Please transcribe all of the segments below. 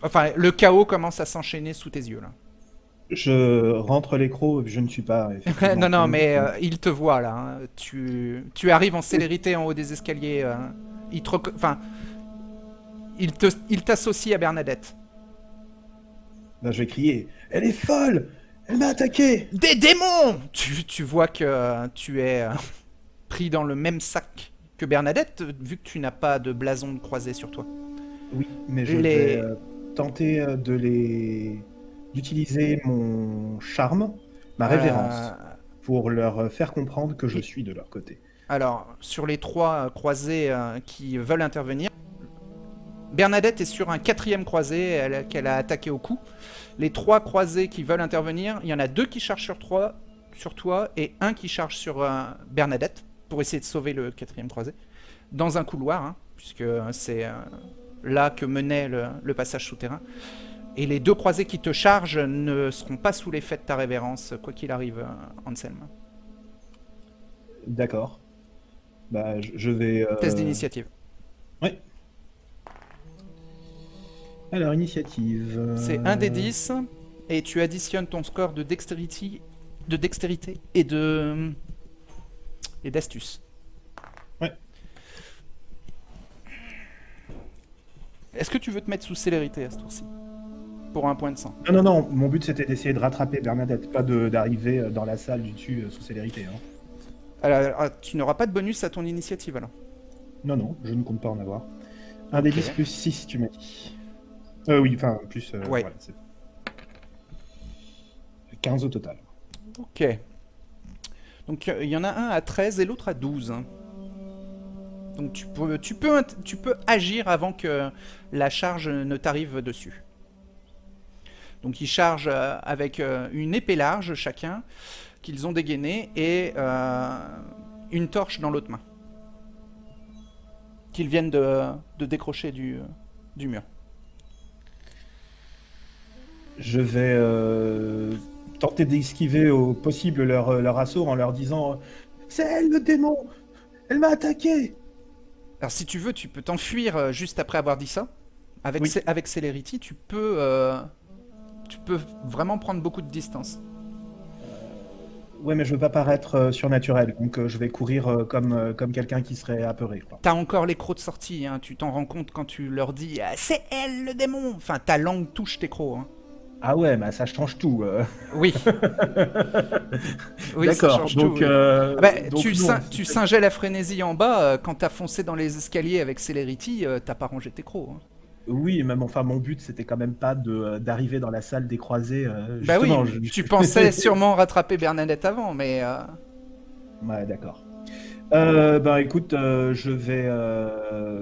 Enfin, le chaos commence à s'enchaîner sous tes yeux, là. Je rentre l'écrou, je ne suis pas effectivement Non, non, Tonks. mais il te voit, là. Hein. Tu arrives en célérité en haut des escaliers. Enfin, il t'associe à Bernadette. Là, je vais crier. Elle est folle! Elle m'a attaqué! Des démons! Tu vois que tu es pris dans le même sac que Bernadette, vu que tu n'as pas de blason de croisé sur toi. Oui, mais je vais Les... tenter d'utiliser mon charme, ma euh, révérence, pour leur faire comprendre que je et- suis de leur côté. alors, sur les trois croisés qui veulent intervenir, Bernadette est sur un quatrième croisé qu'elle a attaqué au cou. Les trois croisés qui veulent intervenir, il y en a deux qui chargent sur toi et un qui charge sur Bernadette pour essayer de sauver le quatrième croisé dans un couloir, hein, puisque c'est là que menait le passage souterrain. Et les deux croisés qui te chargent ne seront pas sous l'effet de ta révérence, quoi qu'il arrive, Anselm. D'accord. Bah, je vais. Test d'initiative. Ouais. Alors, initiative. C'est un des 10 et tu additionnes ton score de dextérité et d'astuce. Ouais. Est-ce que tu veux te mettre sous célérité à ce tour-ci pour un point de sang? Non, non, non. Mon but c'était d'essayer de rattraper Bernadette, pas d'arriver dans la salle du dessus sous célérité. Hein. Alors, tu n'auras pas de bonus à ton initiative alors. Non, non, je ne compte pas en avoir. Un des Ok. 10 plus 6, tu m'as dit. Oui, enfin, plus. Ouais. Voilà, c'est 15 au total. Ok. Donc il y en a un à 13 et l'autre à 12. Donc tu peux agir avant que la charge ne t'arrive dessus. Donc ils chargent avec une épée large chacun, qu'ils ont dégainée, et une torche dans l'autre main, qu'ils viennent de décrocher du mur. Je vais tenter d'esquiver au possible leur assaut en leur disant c'est elle le démon! Elle m'a attaqué! Alors si tu veux, tu peux t'enfuir juste après avoir dit ça. Oui. Avec Celerity, tu peux vraiment prendre beaucoup de distance. Ouais, mais je veux pas paraître surnaturel, donc je vais courir comme quelqu'un qui serait apeuré. Quoi. T'as encore les crocs de sortie, hein, tu t'en rends compte quand tu leur dis c'est elle le démon. Enfin, ta langue touche tes crocs. Hein. Ah ouais, bah ça change tout. Oui, oui, ça D'accord, change tout. Oui. Ah bah, donc non. tu singeais la frénésie en bas quand t'as foncé dans les escaliers avec Celerity, t'as pas rangé tes crocs. Hein. Oui, même enfin mon but c'était quand même pas d'arriver dans la salle des croisés. Bah Justement, oui, tu pensais sûrement rattraper Bernadette avant, mais Ouais, d'accord. Ben écoute, je vais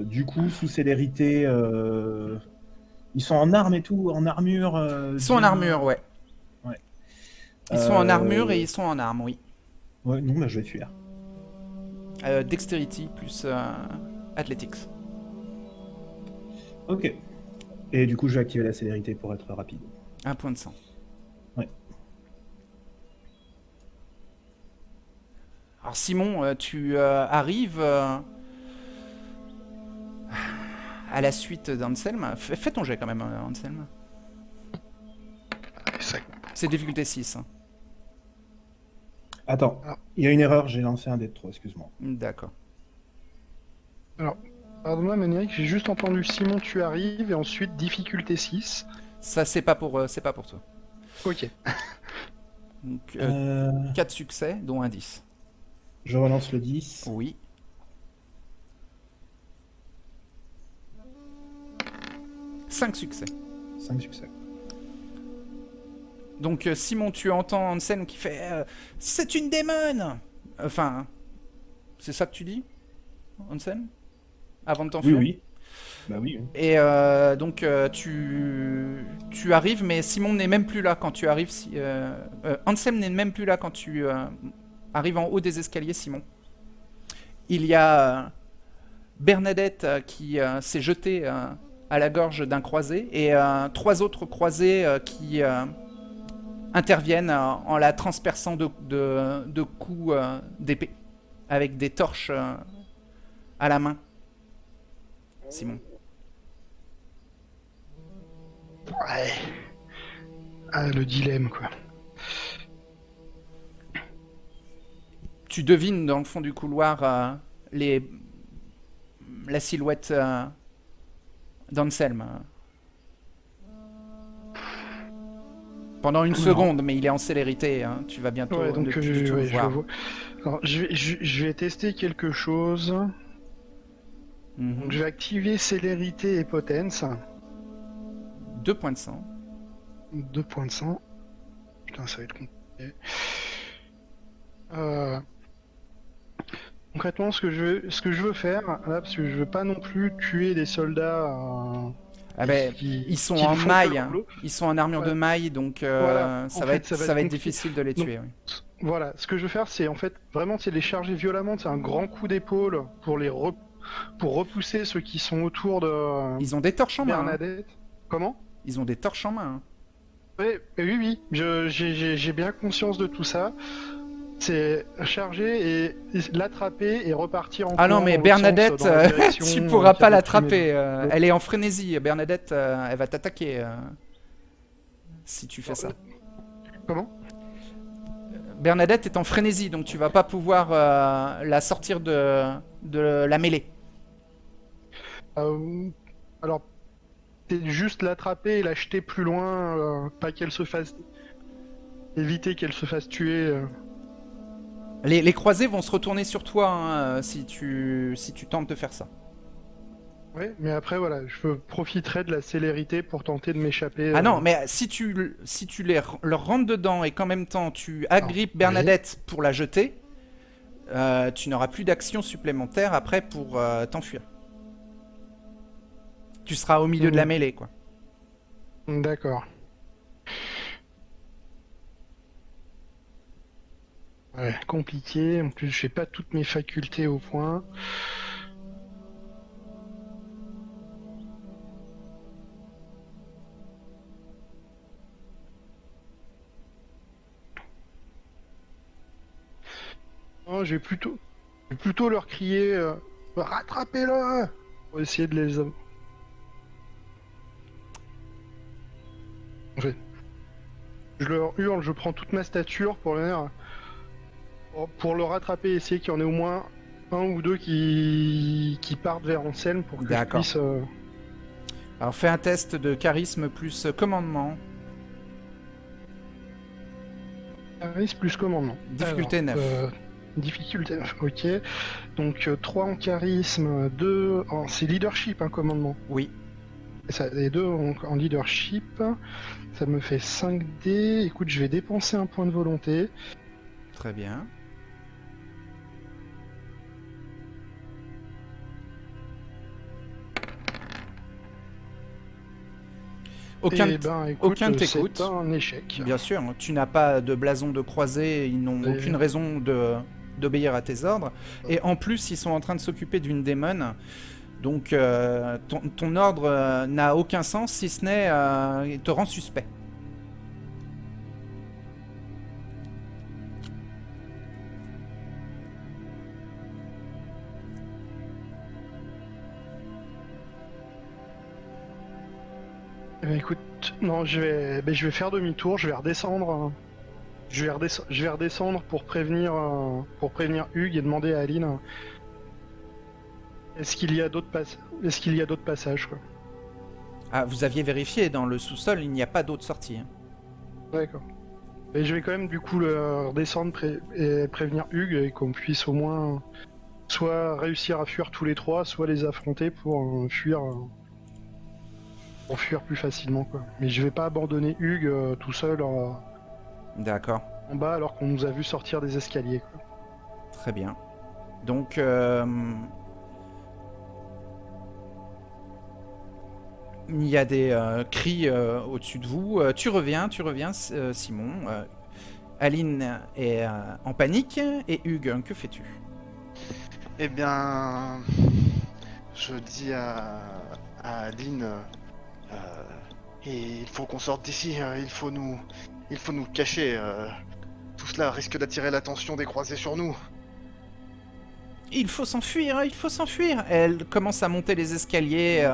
du coup sous célérité. Ils sont en armes et tout, en armure ils sont en bien. armure, ouais. Ouais. Ils sont en armure et Euh, ils sont en armes, oui. Ouais, non, bah, je vais fuir. Dexterity plus Athletics. Ok. Et du coup, je vais activer la célérité pour être rapide. Un point de sang. Ouais. Alors Simon, tu arrives à la suite d'Anselm. Fais ton jet quand même, Anselm. Allez, ça... C'est difficulté 6. Hein. Attends, Alors, il y a une erreur, j'ai lancé un dé de trop, excuse-moi. D'accord. alors, pardonne-moi, Ménéric, j'ai juste entendu Simon, tu arrives, et ensuite difficulté 6. Ça, c'est pas pour toi. Ok. Donc, Euh, 4 succès, dont un 10. je relance le 10. Oui. 5 succès. 5 succès. Donc, Simon, tu entends Anselm qui fait c'est une démone. Enfin, c'est ça que tu dis, Anselm, avant de Oui, t'enfuir. oui. Bah oui. Oui. Et donc tu arrives, mais Simon n'est même plus là quand tu arrives. Anselm n'est même plus là quand tu arrives en haut des escaliers, Simon. Il y a Bernadette qui s'est jetée à la gorge d'un croisé et trois autres croisés qui interviennent en la transperçant de coups d'épée avec des torches à la main, Simon. Ouais. Ah, le dilemme, quoi. Tu devines dans le fond du couloir la silhouette d'Anselme. Pendant une Non. seconde, mais il est en célérité. Hein. Tu vas bientôt Ouais, donc ne plus du tout le ouais, je le voir. vois. Alors, je vais tester quelque chose. Mhm. Donc, je vais activer célérité et potence. 2 points de sang. 2 points de sang. Putain, ça va être compliqué. Euh, Concrètement, ce que je veux faire, là, parce que je veux pas non plus tuer des soldats Ah ben, ils sont en font que maille. leur Hein. boulot. Ils sont en armure de Ouais. maille, donc Voilà. ça En va fait, être, ça va ça être va être compliqué. difficile de les Donc, tuer. Oui. Voilà, ce que je veux faire, c'est en fait vraiment les charger violemment. C'est un grand coup d'épaule pour pour repousser ceux qui sont autour de Ils ont des torches en main. Hein. Bernadette. Comment? Ils ont des torches en main. Hein. Oui. J'ai bien conscience de tout ça. C'est charger et l'attraper et repartir en Ah non, courant mais dans l'autre Bernadette, sens, dans la direction, tu pourras qui pas avait pris l'attraper. mes- Elle est en frénésie. Bernadette, elle va t'attaquer si tu fais ça. Comment? Bernadette est en frénésie, donc tu vas pas pouvoir la sortir de la mêlée. Alors, c'est juste l'attraper et la jeter plus loin, pas qu'elle se fasse... Éviter qu'elle se fasse tuer. Les croisés vont se retourner sur toi hein, si tu tentes de faire ça. Ouais, mais après, voilà, je profiterai de la célérité pour tenter de m'échapper. Ah non, mais si tu leur rentres dedans et qu'en même temps tu agrippes Bernadette pour la jeter, tu n'auras plus d'action supplémentaire après pour t'enfuir. Tu seras au milieu de la mêlée, quoi. D'accord. Ouais, compliqué. En plus, j'ai pas toutes mes facultés au point. Non, je vais plutôt leur crier rattrapez-le pour essayer de les. En fait, je leur hurle, je prends toute ma stature pour le rattraper, essayer qu'il y en ait au moins un ou deux qui partent vers Anselme pour que je D'accord. puisse. Alors fais un test de charisme plus commandement. Charisme plus commandement. Difficulté 9. Difficulté 9, ok. Donc 3 en charisme, 2 en... C'est leadership, un commandement. Oui. Et 2 en leadership. Ça me fait 5D. Écoute, je vais dépenser un point de volonté. Très bien. Aucun ne t'écoute. C'est un échec. Bien sûr, tu n'as pas de blason de croisée, ils n'ont aucune raison d'obéir à tes ordres. Et en plus, ils sont en train de s'occuper d'une démon. Donc ton ordre n'a aucun sens, si ce n'est il te rend suspect. Eh ben, écoute, non, je vais faire demi-tour, je vais redescendre. Je vais redescendre pour prévenir Hugues et demander à Aline est-ce qu'il y a d'autres passages quoi. Ah, vous aviez vérifié, dans le sous-sol, il n'y a pas d'autre sortie. Hein. D'accord. Et je vais quand même du coup redescendre et prévenir Hugues et qu'on puisse au moins soit réussir à fuir tous les trois, soit les affronter pour fuir plus facilement quoi. Mais je vais pas abandonner Hugues tout seul D'accord. en bas alors qu'on nous a vu sortir des escaliers quoi. Très bien. Donc il y a des cris au-dessus de vous. Tu reviens, Simon. Aline est en panique. Et Hugues, que fais-tu? Eh bien, je dis à Aline, il faut qu'on sorte d'ici, il faut nous cacher. Tout cela risque d'attirer l'attention des croisés sur nous. Il faut s'enfuir, il faut s'enfuir. Elle commence à monter les escaliers.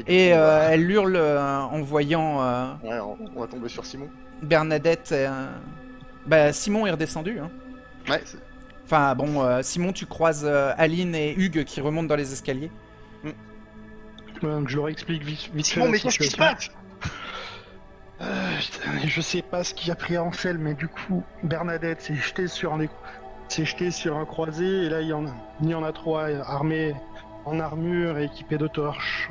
du Et coup, elle hurle en voyant ouais, on va tomber sur Simon. Bernadette. Bah, Simon est redescendu. Hein. Ouais, Enfin bon, Simon, tu croises Aline et Hugues qui remontent dans les escaliers. Donc je leur explique vite fait Simon, la mais qu'est-ce qui se situation. passe? Je sais pas ce qui a pris Ansel, mais du coup, Bernadette s'est jetée sur un croisé, et là, il y en a 3 armés en armure et équipés de torches.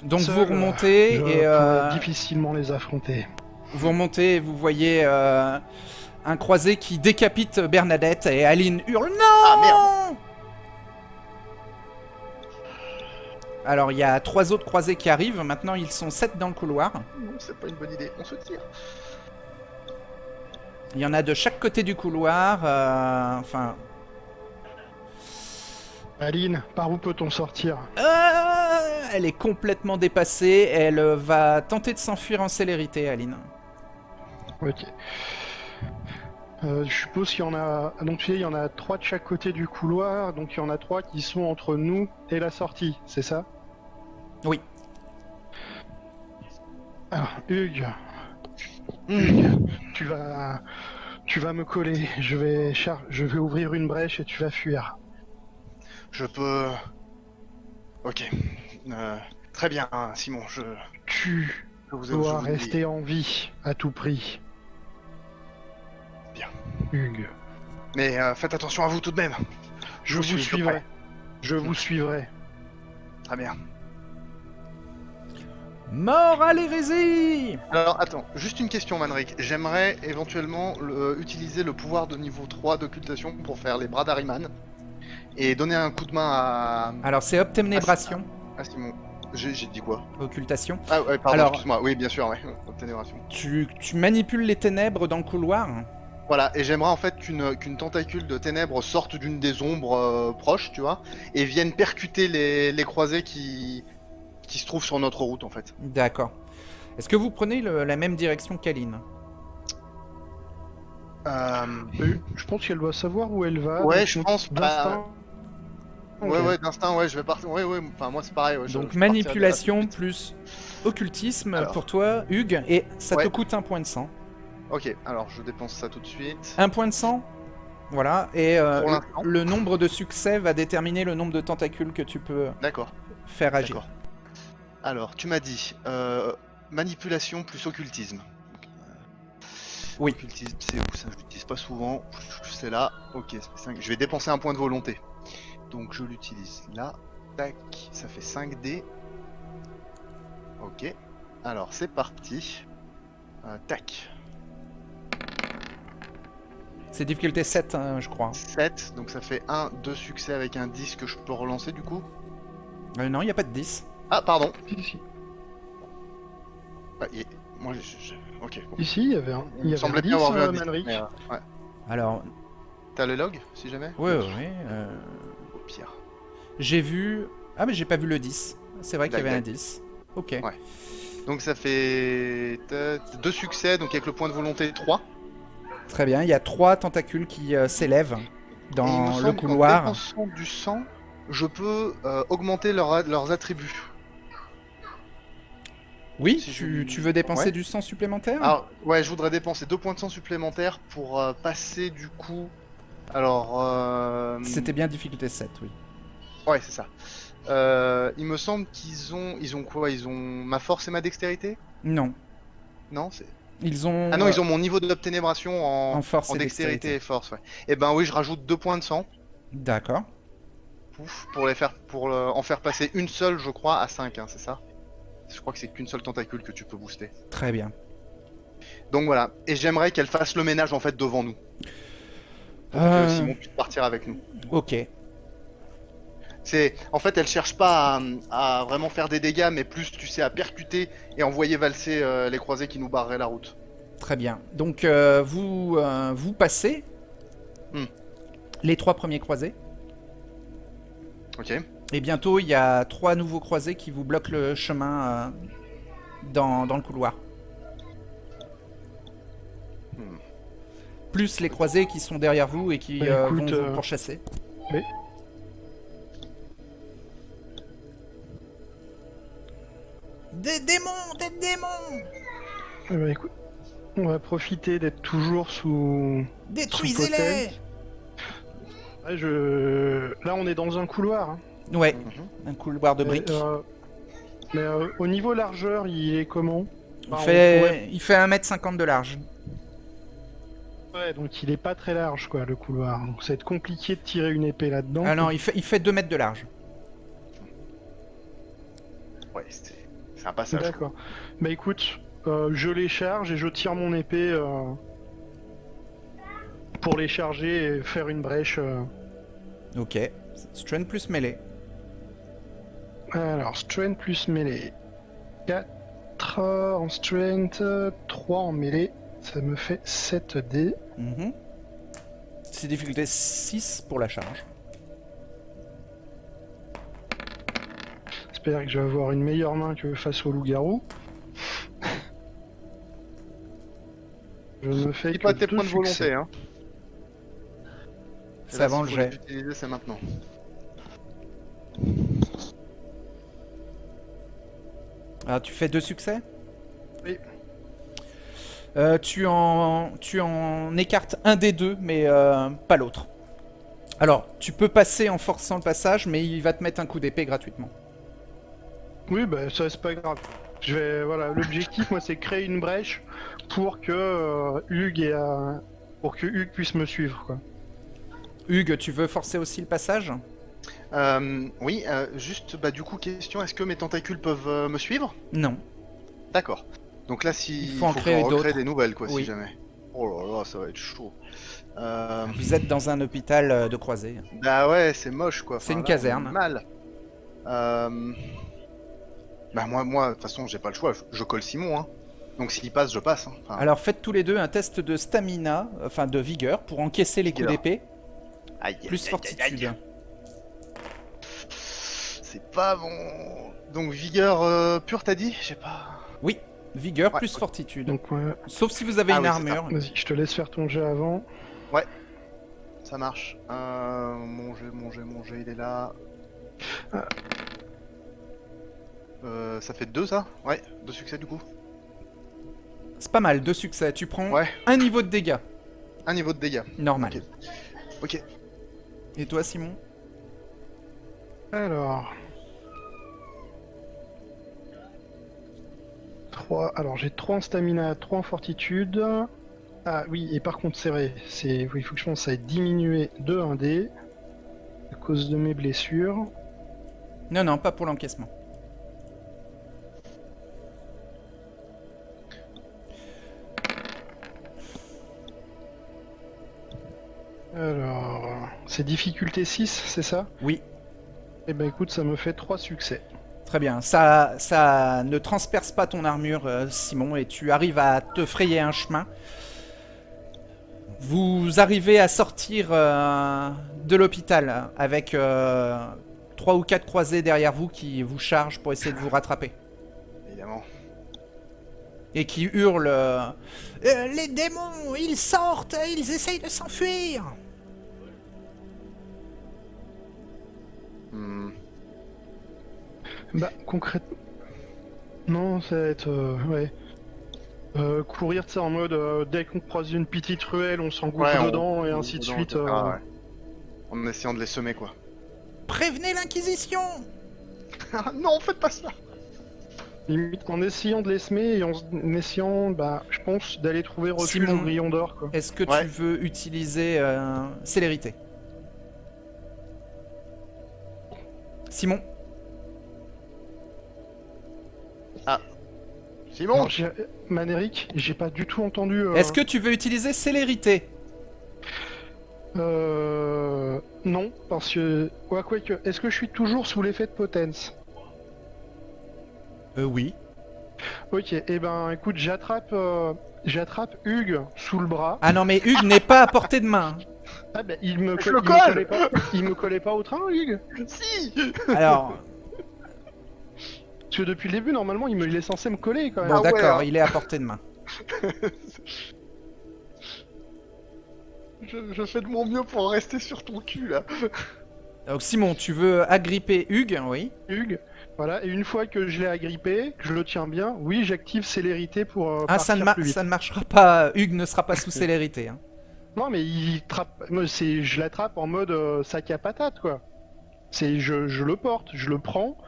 Donc Seul, vous remontez je et pourrais difficilement les affronter. vous remontez et vous voyez un croisé qui décapite Bernadette et Aline hurle non. Ah merde! Alors il y a 3 autres croisés qui arrivent. Maintenant ils sont 7 dans le couloir. Non, c'est pas une bonne idée, on se tire. Il y en a de chaque côté du couloir. Enfin. Aline, par où peut-on sortir? Elle est complètement dépassée. Elle va tenter de s'enfuir en célérité, Aline. Ok. Je suppose qu'il y en a. Donc tu sais, il y en a 3 de chaque côté du couloir, donc il y en a 3 qui sont entre nous et la sortie, c'est ça? Oui. Alors, Hugues, tu vas me coller. Je vais ouvrir une brèche et tu vas fuir. Je peux... Ok. Très bien, hein, Simon, Tu je dois vous le dis. rester en vie à tout prix. Bien. Hugues, Mais faites attention à vous tout de même. je vous suis suivrai. prêt. Je vous suivrai. Très bien. Mort à l'hérésie! Alors attends, juste une question Manrik. J'aimerais éventuellement utiliser le pouvoir de niveau 3 d'occultation pour faire les bras d'Ariman et donner un coup de main Alors c'est obténébration, à Simon. J'ai dit quoi? occultation. Ah ouais, pardon, Alors- excuse-moi. Oui, bien sûr, ouais. Obténération. Tu manipules les ténèbres dans le couloir. Voilà, et j'aimerais en fait qu'une tentacule de ténèbres sorte d'une des ombres proches, tu vois, et vienne percuter les croisés qui se trouvent sur notre route en fait. D'accord. Est-ce que vous prenez la même direction qu'Aline? Je pense qu'elle doit savoir où elle va. Ouais, donc je pense. d'instinct. Ouais, Ok. ouais, d'instinct, ouais, je vais partir. Ouais, ouais, enfin, moi c'est pareil. Ouais, Donc je manipulation partirai plus occultisme Alors. pour toi, Hugues, et ça te Ouais. coûte 1 point de sang. Ok, alors je dépense ça tout de suite. 1 point de sang. Voilà, et Pour l'instant. le nombre de succès va déterminer le nombre de tentacules que tu peux D'accord, faire agir. d'accord. Alors, tu m'as dit manipulation plus occultisme. Oui. Occultisme, c'est où ça? Je l'utilise pas souvent. C'est là. Ok, ça fait 5. Je vais dépenser un point de volonté. Donc je l'utilise là. Tac, ça fait 5 dés. Ok. Alors c'est parti. Tac. C'est difficulté 7, hein, je crois. 7, donc ça fait 2 succès avec un 10 que je peux relancer du coup. Non, il n'y a pas de 10. Ah, pardon. Si. Ah, moi, ok. Bon. Ici, il y avait un. Il y Il me avait semblait un bien avoir 10, vu un 10. Manrik. mais, ouais. Alors, T'as le log, si jamais? ouais. Au pire. J'ai vu... Ah, mais j'ai pas vu le 10. C'est vrai qu'il y avait un D'accord. 10. Ok. Ouais. Donc ça fait 2 succès, donc avec le point de volonté 3. Très bien, il y a 3 tentacules qui s'élèvent Et il me dans le semble qu'en couloir. dépensant du sang, je peux augmenter leurs attributs. Oui, si tu veux dépenser Ouais. du sang supplémentaire? Alors, ouais, je voudrais dépenser 2 points de sang supplémentaires pour passer du coup. Alors. C'était bien difficulté 7, oui. Ouais, c'est ça. Il me semble qu'ils ont. Ils ont quoi? Ils ont ma force et ma dextérité? Non. Non, c'est. Ils ont... Ah non, ils ont mon niveau d'obténébration en force en et dextérité dextérité. et force, ouais. Et ben oui, je rajoute 2 points de sang. D'accord. Pouf, pour en faire passer une seule, je crois, à 5, hein, c'est ça? Je crois que c'est qu'une seule tentacule que tu peux booster. Très bien. Donc voilà, et j'aimerais qu'elle fasse le ménage en fait devant nous. Pour Euh. que Simon puisse partir avec nous. Ok. En fait, elle cherche pas à vraiment faire des dégâts, mais plus, tu sais, à percuter et envoyer valser les croisés qui nous barreraient la route. Très bien. Donc, vous passez Hmm. les 3 premiers croisés. Ok. Et bientôt, il y a 3 nouveaux croisés qui vous bloquent le chemin dans le couloir. Hmm. Plus les croisés qui sont derrière vous et qui Bah, vont écoute, vous pourchasser. Des démons. Eh ben, écoute, on va profiter d'être toujours sous... Détruisez-les. Ouais, Là, on est dans un couloir. Hein. Ouais, Mhm. un couloir de briques. Mais au niveau largeur, il est comment? Il Enfin, fait 1m50 de large. Ouais, donc il est pas très large, quoi, le couloir. Donc ça va être compliqué de tirer une épée là-dedans. Ah non, il fait 2 mètres de large. Ouais, c'est un passage. D'accord. Bah écoute, je les charge et je tire mon épée pour les charger et faire une brèche. Ok. Strength plus mêlée. Alors, strength plus mêlée. 4 en strength, 3 en mêlée. Ça me fait 7 dés. Mhm. C'est difficulté 6 pour la charge. J'espère que je vais avoir une meilleure main que face au loup-garou. Je ne fais Dis que pas tes 2 points de volonté, succès. hein. C'est avant le S'il faut jet. les utiliser, c'est maintenant. Ah, tu fais 2 succès? Oui. Tu en écartes un des deux, mais pas l'autre. Alors, tu peux passer en forçant le passage, mais il va te mettre un coup d'épée gratuitement. Oui, bah ça c'est pas grave. Voilà, l'objectif, moi, c'est créer une brèche pour que Hugues puisse me suivre, quoi. Hugues, tu veux forcer aussi le passage? Oui, juste, bah du coup, question, est-ce que mes tentacules peuvent me suivre? Non. D'accord. Donc là, si Il faut en créer qu'on recrée d'autres. des nouvelles, quoi, Oui. si jamais. Oh là là, ça va être chaud. Vous êtes dans un hôpital de croisée. Bah ouais, c'est moche, quoi. C'est une là, caserne. on est mal. Bah moi, de toute façon, j'ai pas le choix. Je colle Simon, hein. Donc s'il passe, je passe. Hein. Enfin, Alors faites tous les deux un test de stamina, enfin de vigueur, pour encaisser les coups Vigueur. d'épée, aïe, plus aïe, fortitude. aïe, aïe. C'est pas bon. Donc vigueur pure, t'as dit? J'ai pas. Oui, vigueur Ouais, plus ok. fortitude. Donc, ouais, Sauf si vous avez Ah une oui, c'est ça. armure. vas-y, je te laisse faire ton jet avant. Ça marche. Mon jet, il est là. Ah. Ça fait 2 ça? Ouais, 2 succès du coup. C'est pas mal, 2 succès. Tu prends Ouais, un niveau de dégâts, un niveau de dégâts. normal. Ok. Ok. Et toi, Simon? Alors... 3... Alors, j'ai 3 en stamina, 3 en fortitude. Ah oui, et par contre, c'est vrai, il faut que je pense à diminuer de 1 dé à cause de mes blessures. Non, non, pas pour l'encaissement. Alors... C'est difficulté 6, c'est ça? Oui, Eh ben écoute, ça me fait 3 succès. très bien. Ça ne transperce pas ton armure, Simon, et tu arrives à te frayer un chemin. Vous arrivez à sortir de l'hôpital avec 3 ou 4 croisés derrière vous qui vous chargent pour essayer de vous rattraper. Évidemment. Et qui hurlent les démons, ils sortent, ils essayent de s'enfuir. Hmm. Bah, concrètement... Non, ça va être... ouais. Courir, tu sais, en mode, dès qu'on croise une petite ruelle, on s'engouffre Ouais, dedans, et ainsi de dedans, suite. etc., ouais. En essayant de les semer, quoi. Prévenez l'Inquisition. Non, faites pas ça. Limite, en essayant de les semer, et en essayant, bah, je pense, d'aller trouver refuge Simon. au grillon d'or, quoi. Est-ce que Ouais. tu veux utiliser célérité? Simon? Simon. Alors, Manéric, j'ai pas du tout entendu... Est-ce que tu veux utiliser célérité? Non, parce que... Ouais, quoi que... Est-ce que je suis toujours sous l'effet de potence? Oui. Ok, et ben, écoute, j'attrape Hugues sous le bras. Ah non, mais Hugues n'est pas à portée de main. Ah bah, il me Je le collait pas, il me collait pas au train, Hugues. Si. Alors, Parce que depuis le début, normalement, il est censé me coller quand même. bon, Ah ouais, d'accord, hein. il est à portée de main. Je fais de mon mieux pour rester sur ton cul là. Donc Simon, tu veux agripper Hugues? Oui. Hugues. Voilà, et une fois que je l'ai agrippé, que je le tiens bien, oui, j'active célérité pour Ah, partir plus vite. ça ne marchera pas. Hugues ne sera pas sous célérité. Hein. Non, mais je l'attrape en mode sac à patate, quoi. Je le porte, je le prends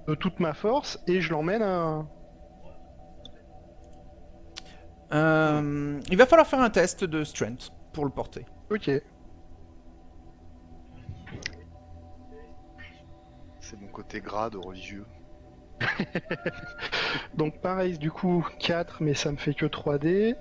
de toute ma force et je l'emmène à... Il va falloir faire un test de strength pour le porter. Ok. C'est mon côté grade religieux. Donc pareil, du coup, 4, mais ça me fait que 3D.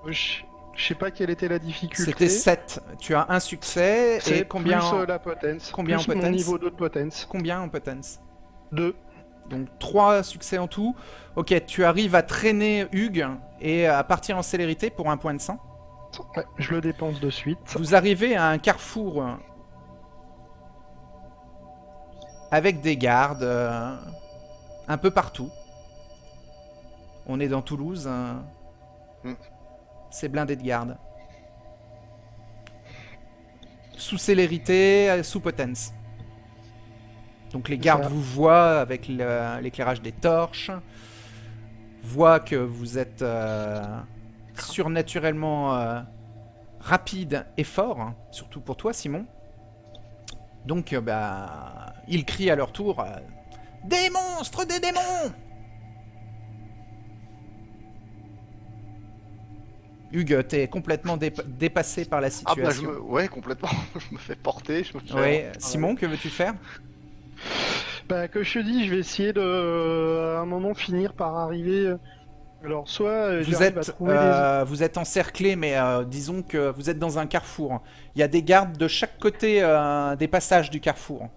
Je sais pas quelle était la difficulté. C'était 7. Tu as un succès C'est et combien plus en... la potence. combien plus en mon potence niveau 2 de potence. Combien en potence? 2. Donc 3 succès en tout. Ok, tu arrives à traîner Hugues et à partir en célérité pour un point de sang. Ouais, je le dépense de suite. Vous arrivez à un carrefour avec des gardes un peu partout. On est dans Toulouse. C'est blindé de gardes. Sous célérité, sous potence. Donc les gardes vous voient avec l'éclairage des torches, voient que vous êtes surnaturellement rapide et fort, hein, surtout pour toi Simon. Donc ils crient à leur tour des monstres, des démons! Hugues, t'es complètement dépassé par la Ah bah situation. ouais, complètement. Je me fais porter, je me fais... Ouais, Simon, que veux-tu faire? Bah, que je te dis, je vais essayer de, à un moment, finir par arriver. Alors, soit j'arrive à trouver vous êtes encerclé, mais disons que vous êtes dans un carrefour. Il y a des gardes de chaque côté des passages du carrefour.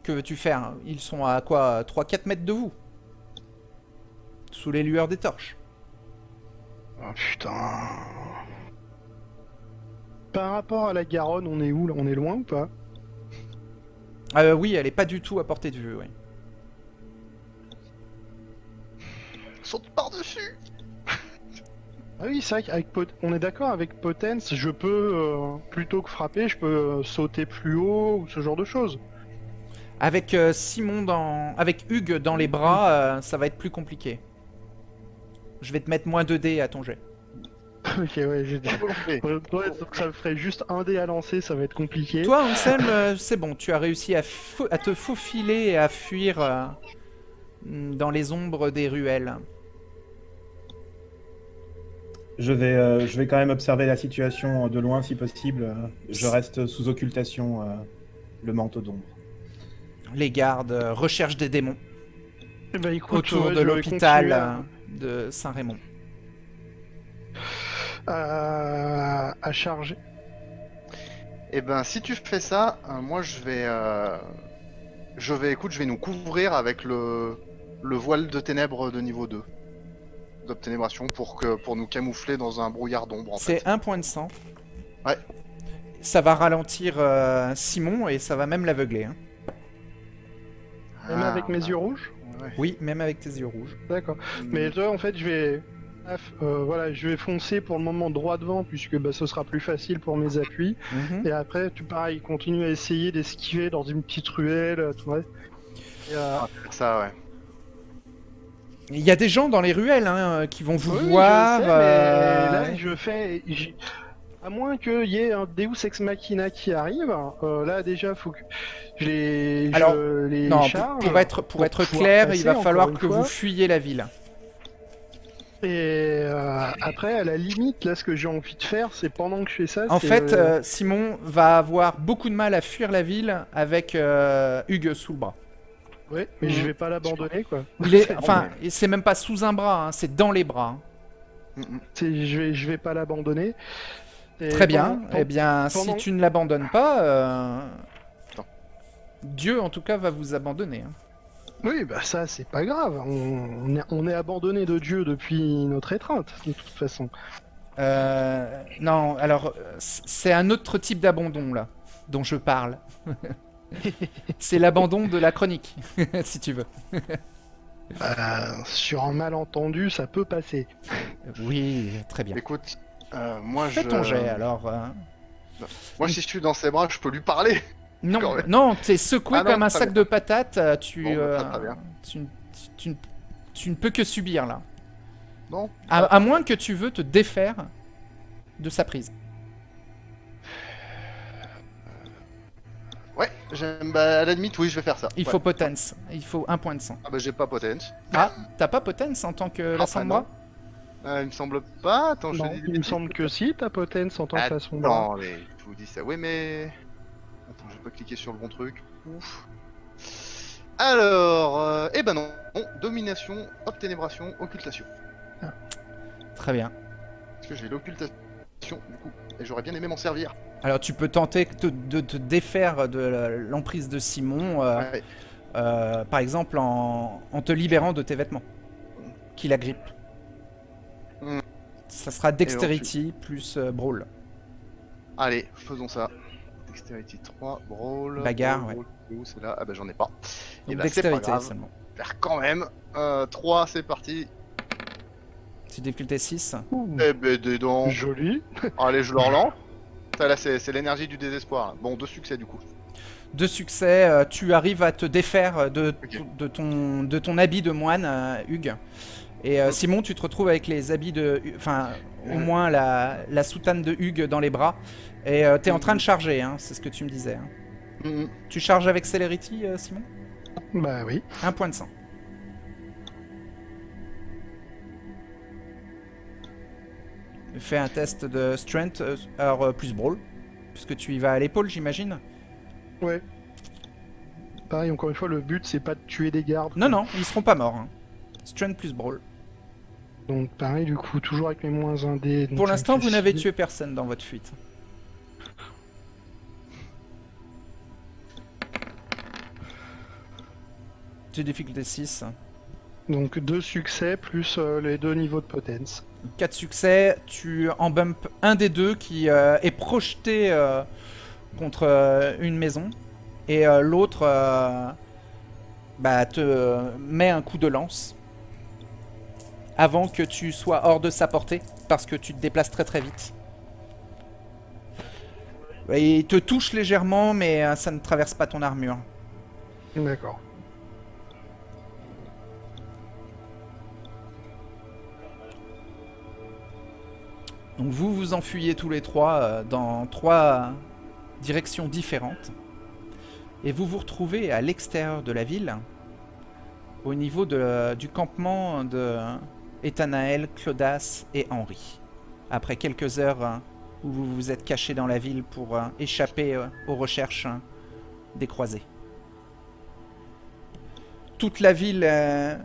Que veux-tu faire? Ils sont à quoi? 3-4 mètres de vous. Sous les lueurs des torches. Oh putain. Par rapport à la Garonne, on est où là? On est loin ou pas? Oui, elle est pas du tout à portée de vue, oui. Saute par-dessus. Ah oui, c'est vrai qu'avec on est d'accord avec Potence, je peux, plutôt que frapper, je peux sauter plus haut ou ce genre de choses. Avec avec Hugues dans les bras, ça va être plus compliqué. Je vais te mettre moins 2 dés à ton jet. Ok, ouais, j'ai dit. Ouais, donc ça me ferait juste un dé à lancer, ça va être compliqué. Toi, Anselme, c'est bon, tu as réussi à te faufiler et à fuir dans les ombres des ruelles. Je vais quand même observer la situation de loin si possible. Je reste sous occultation, le manteau d'ombre. Les gardes recherchent des démons Eh ben, écoute, autour ouais, de je vais l'hôpital continuer de Saint-Raymond. à charger. Et ben si tu fais ça, moi je vais nous couvrir avec le voile de ténèbres de niveau 2 d'obténébration pour nous camoufler dans un brouillard d'ombre en fait. C'est un point de sang. Ouais. Ça va ralentir Simon et ça va même l'aveugler. Hein. Même avec mes yeux rouges? Ouais. Oui, même avec tes yeux rouges. D'accord. Mais toi, en fait, je vais... voilà, je vais foncer pour le moment droit devant, puisque ce sera plus facile pour mes appuis. Mhm. Et après, pareil, continue à essayer d'esquiver dans une petite ruelle, tout le reste. Et, Ça ouais. Il y a des gens dans les ruelles hein, qui vont vous oui, voir. je sais, mais là, je fais... À moins qu'il y ait un Deus Ex Machina qui arrive, là déjà, faut que je les Non, charge. pour être pouvoir clair, il passer, va encore falloir une que fois. vous fuyiez la ville. Et après, à la limite, là, ce que j'ai envie de faire, c'est pendant que je fais ça... En c'est, fait, Simon va avoir beaucoup de mal à fuir la ville avec Hugues sous le bras. ouais, mais je vais pas l'abandonner, quoi. C'est même pas sous un bras, hein, c'est dans les bras. Je vais pas l'abandonner. Et Très bien. pendant- Eh bien, si pendant- tu ne l'abandonnes pas, Dieu en tout cas va vous abandonner. Hein. Oui, bah ça, c'est pas grave. On est abandonné de Dieu depuis notre étreinte, de toute façon. Non, alors c'est un autre type d'abandon là dont je parle. C'est l'abandon de la chronique, si tu veux. Sur un malentendu, ça peut passer. Oui, très bien. Écoute, Moi, Fais je... ton jet alors. Moi, si je suis dans ses bras, je peux lui parler. Non, Quand même. non, t'es secoué Ah non, comme un très sac bien. de patates. Bon, bah, très bien. Tu ne peux que subir là. Non. À moins que tu veux te défaire de sa prise. Ouais, bah, à la limite, oui, je vais faire ça. Il Ouais. faut potence. Il faut un point de sang. Ah bah, j'ai pas potence. Ah, t'as pas potence en tant que Ah, la Sombra? Il me semble pas. Attends, je Non, te dis des il me bêtises. semble que si, ta potence en tant que la Sombra. Attends, mais je vous dis ça. Oui, mais... Attends, je vais pas cliquer sur le bon truc. Ouf. Alors, eh ben non. Domination, obténébration, occultation. Très bien. Parce que j'ai l'occultation, du coup. Et j'aurais bien aimé m'en servir. Alors tu peux tenter de te défaire de l'emprise de Simon, Ouais. par exemple en te libérant de tes vêtements qui la grippent. Hmm. Ça sera Dexterity plus Brawl. Allez, faisons ça. Dexterity 3, Brawl. Bagarre, Brawl, Brawl, où c'est là? Ah bah j'en ai pas. Et Donc bah c'est pas Dexterity grave. seulement. Faire quand même. 3, c'est parti. C'est difficulté 6. Ouh, Eh ben dis donc. joli. Allez, je le relance. Ça là, c'est l'énergie du désespoir. Là. Bon, 2 succès du coup. 2 succès, tu arrives à te défaire Ok. de ton habit de moine, Hugues. Et Simon, tu te retrouves avec les habits de... Enfin, au moins la soutane de Hugues dans les bras. Et t'es en train de charger, hein, c'est ce que tu me disais. Hein. Mhm. Tu charges avec Celerity, Simon? Bah oui. Un point de sang. Fais un test de strength, alors plus brawl, puisque tu y vas à l'épaule, j'imagine. Ouais. Pareil, encore une fois, le but c'est pas de tuer des gardes. Non, non, ils seront pas morts. Hein. Strength plus brawl. Donc pareil, du coup, toujours avec mes moins 1 dé. donc Pour ça me l'instant, fait vous n'avez 6. tué personne dans votre fuite. C'est difficulté 6. Donc 2 succès plus les 2 niveaux de potence. 4 succès, tu en bump un des deux qui est projeté contre une maison. Et l'autre te met un coup de lance. Avant que tu sois hors de sa portée. Parce que tu te déplaces très très vite. Et il te touche légèrement, mais ça ne traverse pas ton armure. D'accord. Donc vous vous enfuyez tous les trois dans 3 directions différentes. Et vous vous retrouvez à l'extérieur de la ville, au niveau du campement de Ethanaël, Clodas et Henri. Après quelques heures où vous vous êtes cachés dans la ville pour échapper aux recherches des croisés. Toute la ville est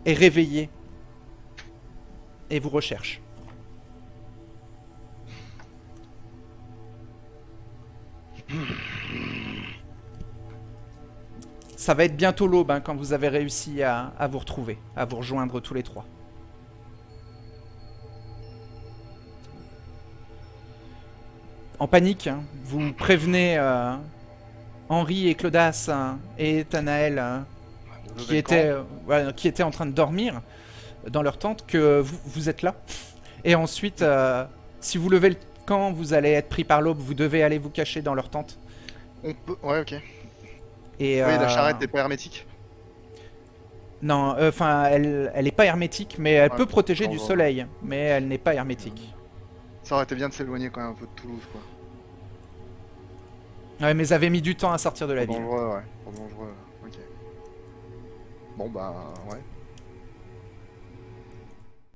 réveillée et vous recherche. Ça va être bientôt l'aube hein, quand vous avez réussi à vous retrouver, à vous rejoindre tous les trois. En panique, hein, vous prévenez Henri et Clodas et Ethanaël qui étaient en train de dormir dans leur tente que vous êtes là. Et ensuite, si vous levez le camp, vous allez être pris par l'aube, vous devez aller vous cacher dans leur tente. On peut... Ouais, ok. Et, Oui, la charrette n'est pas hermétique. Non, enfin, elle est pas hermétique, mais elle Ouais, peut protéger on du va- soleil, mais elle n'est pas hermétique. Ça aurait été bien de s'éloigner quand même un peu de Toulouse, quoi. Ouais, mais ça avait mis du temps à sortir de la Pas ville. dangereux, ouais. Pas dangereux, ok. Bon, bah, ouais.